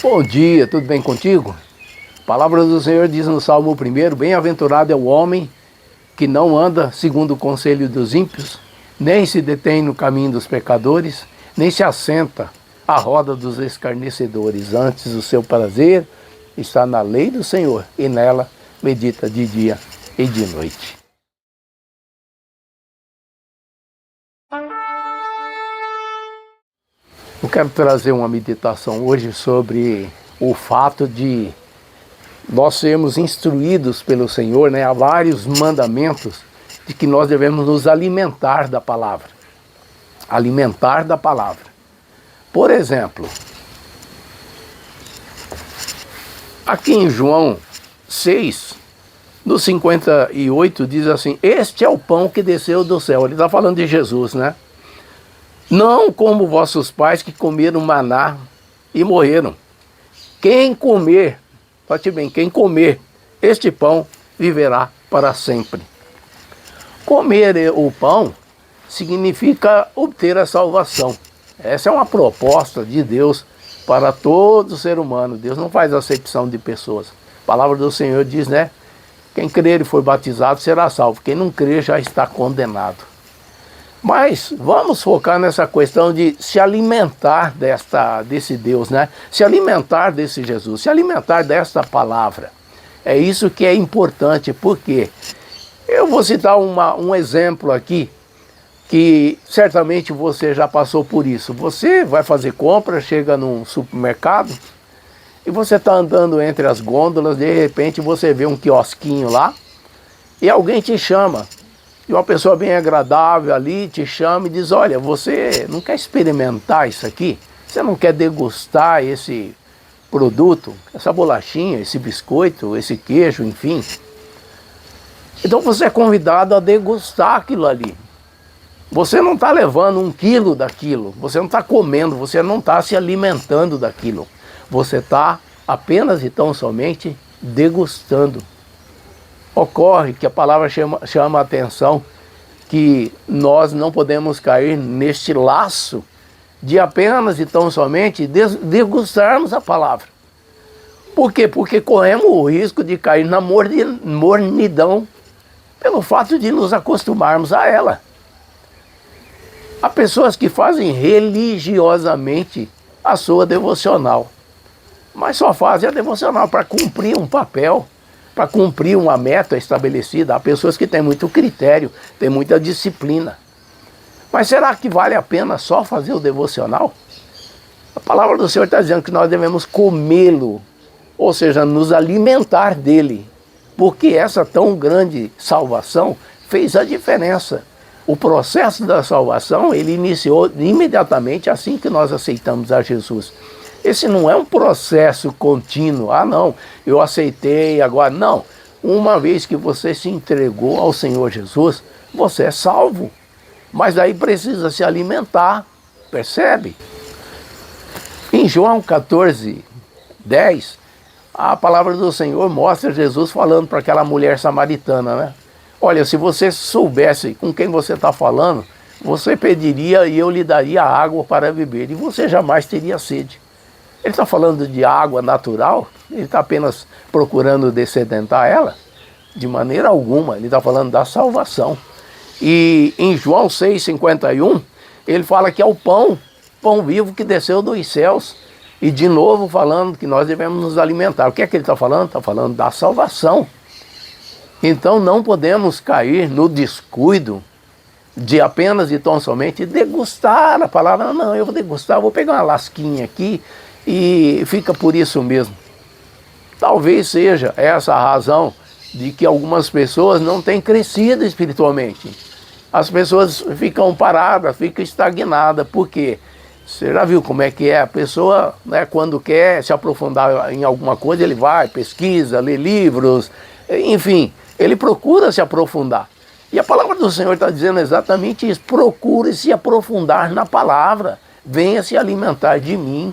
Bom dia, tudo bem contigo? A palavra do Senhor diz no Salmo 1: bem-aventurado é o homem que não anda segundo o conselho dos ímpios, nem se detém no caminho dos pecadores, nem se assenta à roda dos escarnecedores. Antes, o seu prazer está na lei do Senhor, e nela medita de dia e de noite. Eu quero trazer uma meditação hoje sobre o fato de nós sermos instruídos pelo Senhor, né, há vários mandamentos de que nós devemos nos alimentar da palavra. Alimentar da palavra. Por exemplo, aqui em João 6, no 58, diz assim: este é o pão que desceu do céu. Ele está falando de Jesus, né? Não como vossos pais que comeram maná e morreram. Quem comer, note bem, quem comer este pão viverá para sempre. Comer o pão significa obter a salvação. Essa é uma proposta de Deus para todo ser humano. Deus não faz acepção de pessoas. A palavra do Senhor diz, né? Quem crer e for batizado será salvo. Quem não crer já está condenado. Mas vamos focar nessa questão de se alimentar desse Deus, né? Se alimentar desse Jesus, se alimentar desta palavra. É isso que é importante, porque eu vou citar um exemplo aqui, que certamente você já passou por isso. Você vai fazer compra, chega num supermercado, e você está andando entre as gôndolas, de repente você vê um quiosquinho lá, e alguém te chama. E uma pessoa bem agradável ali te chama e diz: olha, você não quer experimentar isso aqui? Você não quer degustar esse produto, essa bolachinha, esse biscoito, esse queijo, enfim? Então você é convidado a degustar aquilo ali. Você não está levando 1 quilo daquilo, você não está comendo, você não está se alimentando daquilo. Você está apenas e tão somente degustando. Ocorre que a palavra chama a atenção que nós não podemos cair neste laço de apenas e tão somente degustarmos a palavra. Por quê? Porque corremos o risco de cair na mornidão pelo fato de nos acostumarmos a ela. Há pessoas que fazem religiosamente a sua devocional, mas só fazem a devocional para cumprir um papel, para cumprir uma meta estabelecida. Há pessoas que têm muito critério, têm muita disciplina. Mas será que vale a pena só fazer o devocional? A palavra do Senhor está dizendo que nós devemos comê-lo, ou seja, nos alimentar dele, porque essa tão grande salvação fez a diferença. O processo da salvação, ele iniciou imediatamente assim que nós aceitamos a Jesus. Esse não é um processo contínuo. Ah, não, eu aceitei, agora não. Uma vez que você se entregou ao Senhor Jesus, você é salvo. Mas aí precisa se alimentar, percebe? Em João 14:10, a palavra do Senhor mostra Jesus falando para aquela mulher samaritana, né? Olha, se você soubesse com quem você está falando, você pediria e eu lhe daria água para beber, e você jamais teria sede. Ele está falando de água natural? Ele está apenas procurando dessedentar ela? De maneira alguma, ele está falando da salvação. E em João 6:51, ele fala que é o pão vivo que desceu dos céus. E de novo falando que nós devemos nos alimentar. O que é que ele está falando? Está falando da salvação. Então não podemos cair no descuido de apenas e tão somente degustar a palavra. Não, eu vou degustar, vou pegar uma lasquinha aqui e fica por isso mesmo. Talvez seja essa a razão de que algumas pessoas não têm crescido espiritualmente. As pessoas ficam paradas, ficam estagnadas. Por quê? Você já viu como é que é? A pessoa, né, quando quer se aprofundar em alguma coisa, ele vai, pesquisa, lê livros, enfim, ele procura se aprofundar. E a palavra do Senhor está dizendo exatamente isso: procure se aprofundar na palavra, venha se alimentar de mim.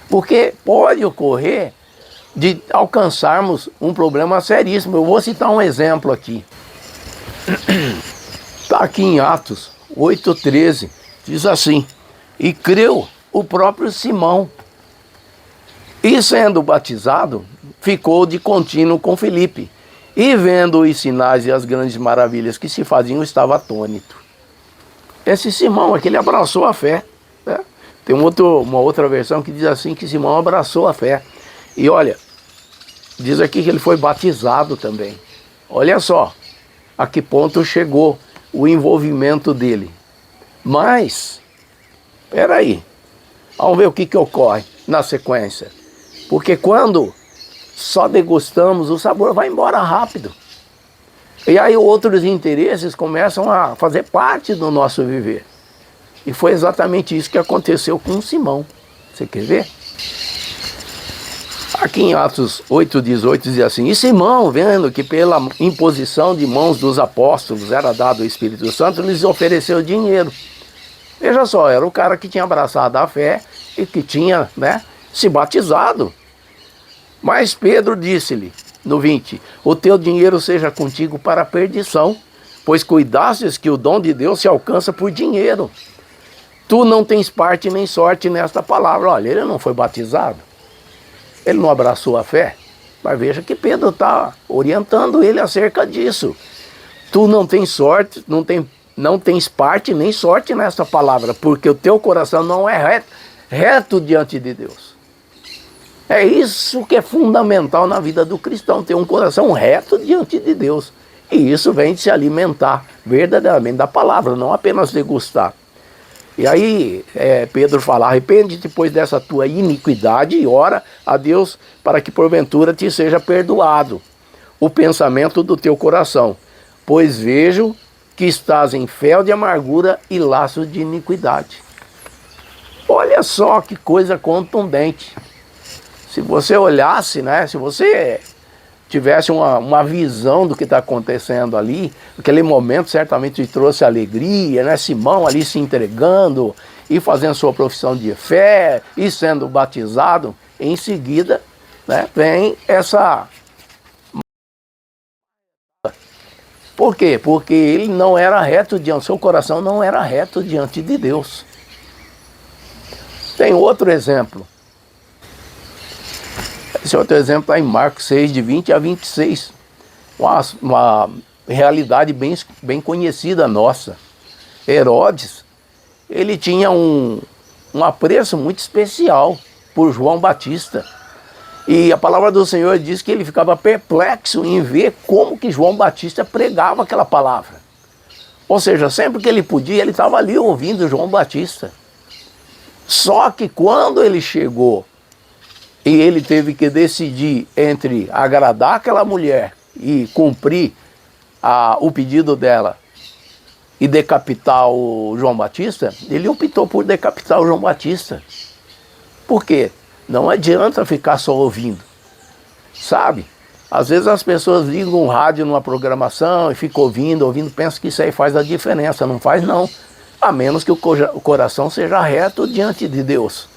Porque pode ocorrer de alcançarmos um problema seríssimo. Eu vou citar um exemplo aqui. Está aqui em Atos 8:13, diz assim: e creu o próprio Simão, E sendo batizado, ficou de contínuo com Filipe. E vendo os sinais e as grandes maravilhas que se faziam, estava atônito. Esse Simão aqui, ele abraçou a fé, né? Tem uma outra versão que diz assim, que Simão abraçou a fé. E olha, diz aqui que ele foi batizado também. Olha só a que ponto chegou o envolvimento dele. Mas, peraí, vamos ver o que ocorre na sequência. Porque quando só degustamos, o sabor vai embora rápido. E aí outros interesses começam a fazer parte do nosso viver. E foi exatamente isso que aconteceu com Simão. Você quer ver? Aqui em Atos 8,18 diz assim: E Simão, vendo que pela imposição de mãos dos apóstolos era dado o Espírito Santo, lhes ofereceu dinheiro. Veja só, era o cara que tinha abraçado a fé e que tinha, né, se batizado. Mas Pedro disse-lhe, no 20, o teu dinheiro seja contigo para a perdição, pois cuidastes que o dom de Deus se alcança por dinheiro. Tu não tens parte nem sorte nesta palavra. Olha, ele não foi batizado, ele não abraçou a fé, mas veja que Pedro está orientando ele acerca disso. Tu não tens sorte, não tens parte nem sorte nesta palavra, porque o teu coração não é reto diante de Deus. É isso que é fundamental na vida do cristão, ter um coração reto diante de Deus. E isso vem de se alimentar verdadeiramente da palavra, não apenas degustar. E aí Pedro fala: arrepende-te depois dessa tua iniquidade e ora a Deus para que porventura te seja perdoado o pensamento do teu coração, pois vejo que estás em fel de amargura e laços de iniquidade. Olha só que coisa contundente. Se você olhasse, né, se você tivesse uma visão do que está acontecendo ali, aquele momento certamente te trouxe alegria, né? Simão ali se entregando e fazendo sua profissão de fé e sendo batizado. Em seguida, né, vem essa... Por quê? Porque ele não era reto diante, seu coração não era reto diante de Deus. Tem outro exemplo. Esse outro exemplo está em Marcos 6, de 20 a 26. Uma realidade bem conhecida nossa. Herodes, ele tinha um apreço muito especial por João Batista. E a palavra do Senhor diz que ele ficava perplexo em ver como que João Batista pregava aquela palavra. Ou seja, sempre que ele podia, ele estava ali ouvindo João Batista. Só que quando ele chegou e ele teve que decidir entre agradar aquela mulher e cumprir o pedido dela e decapitar o João Batista, ele optou por decapitar o João Batista. Por quê? Não adianta ficar só ouvindo, sabe? Às vezes as pessoas ligam o rádio numa programação e ficam ouvindo, pensam que isso aí faz a diferença. Não faz não, a menos que o coração seja reto diante de Deus.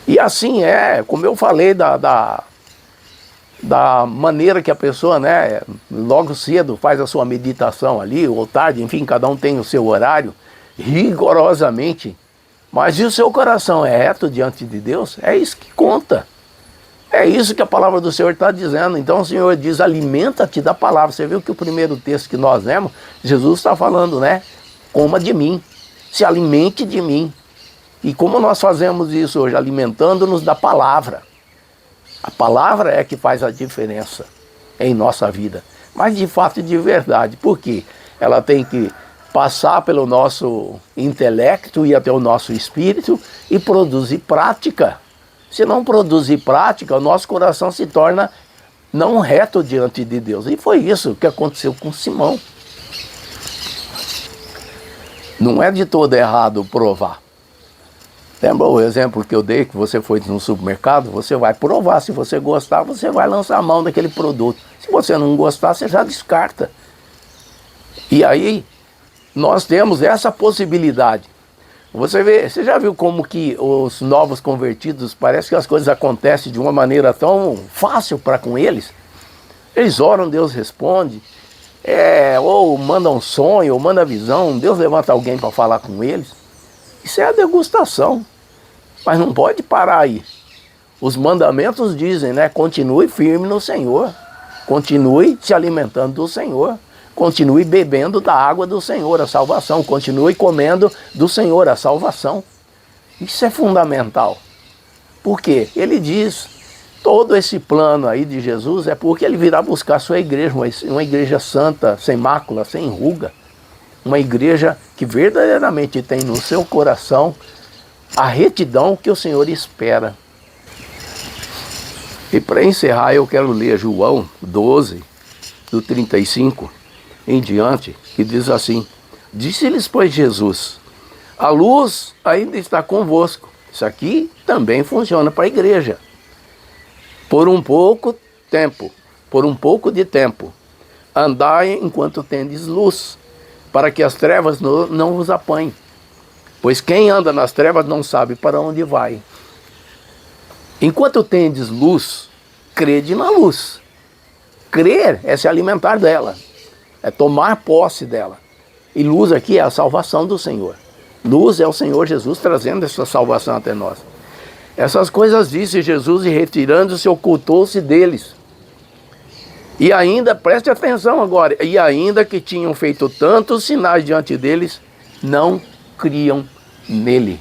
E assim como eu falei, da maneira que a pessoa, né, logo cedo faz a sua meditação ali, ou tarde, enfim, cada um tem o seu horário, rigorosamente. Mas e o seu coração é reto diante de Deus? É isso que conta. É isso que a palavra do Senhor está dizendo. Então o Senhor diz: alimenta-te da palavra. Você viu que o primeiro texto que nós lemos, Jesus está falando, né? Coma de mim, se alimente de mim. E como nós fazemos isso hoje? Alimentando-nos da palavra. A palavra é que faz a diferença em nossa vida. Mas de fato e de verdade. Por quê? Ela tem que passar pelo nosso intelecto e até o nosso espírito e produzir prática. Se não produzir prática, o nosso coração se torna não reto diante de Deus. E foi isso que aconteceu com Simão. Não é de todo errado provar. Lembra o exemplo que eu dei, que você foi no supermercado? Você vai provar, se você gostar, você vai lançar a mão daquele produto. Se você não gostar, você já descarta. E aí, nós temos essa possibilidade. Você já viu como que os novos convertidos, parece que as coisas acontecem de uma maneira tão fácil para com eles? Eles oram, Deus responde. Ou manda um sonho, ou manda visão, Deus levanta alguém para falar com eles. Isso é a degustação. Mas não pode parar aí. Os mandamentos dizem, né? Continue firme no Senhor. Continue se alimentando do Senhor. Continue bebendo da água do Senhor, a salvação. Continue comendo do Senhor, a salvação. Isso é fundamental. Por quê? Ele diz, todo esse plano aí de Jesus é porque ele virá buscar a sua igreja, uma igreja santa, sem mácula, sem ruga. Uma igreja que verdadeiramente tem no seu coração a retidão que o Senhor espera. E para encerrar, eu quero ler João 12, do 35 em diante, que diz assim: disse-lhes, pois, Jesus, a luz ainda está convosco. Isso aqui também funciona para a igreja. Por um pouco de tempo, andai enquanto tendes luz, para que as trevas não vos apanhem. Pois quem anda nas trevas não sabe para onde vai. Enquanto tendes luz, crede na luz. Crer é se alimentar dela, é tomar posse dela. E luz aqui é a salvação do Senhor. Luz é o Senhor Jesus trazendo essa salvação até nós. Essas coisas disse Jesus e retirando-se, ocultou-se deles. E ainda, preste atenção agora, e ainda que tinham feito tantos sinais diante deles, não criam nele.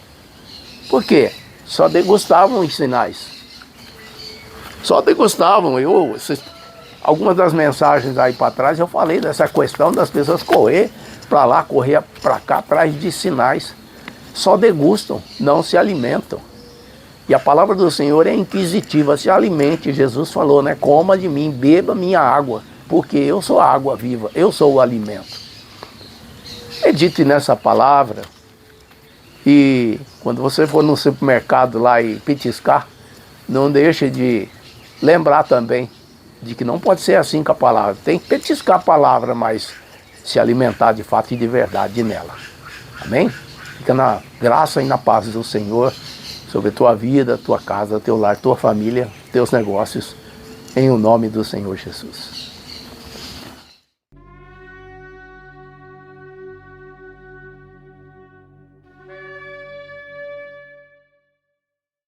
Por quê? Só degustavam os sinais. Só degustavam. Algumas das mensagens aí para trás eu falei dessa questão das pessoas correr para lá, correr para cá, atrás de sinais. Só degustam, não se alimentam. E a palavra do Senhor é inquisitiva, se alimente. Jesus falou, né? Coma de mim, beba minha água, porque eu sou a água viva, eu sou o alimento. Medite nessa palavra. E quando você for no supermercado lá e petiscar, não deixe de lembrar também de que não pode ser assim com a palavra. Tem que petiscar a palavra, mas se alimentar de fato e de verdade nela. Amém? Fica na graça e na paz do Senhor sobre a tua vida, tua casa, teu lar, tua família, teus negócios, em o nome do Senhor Jesus.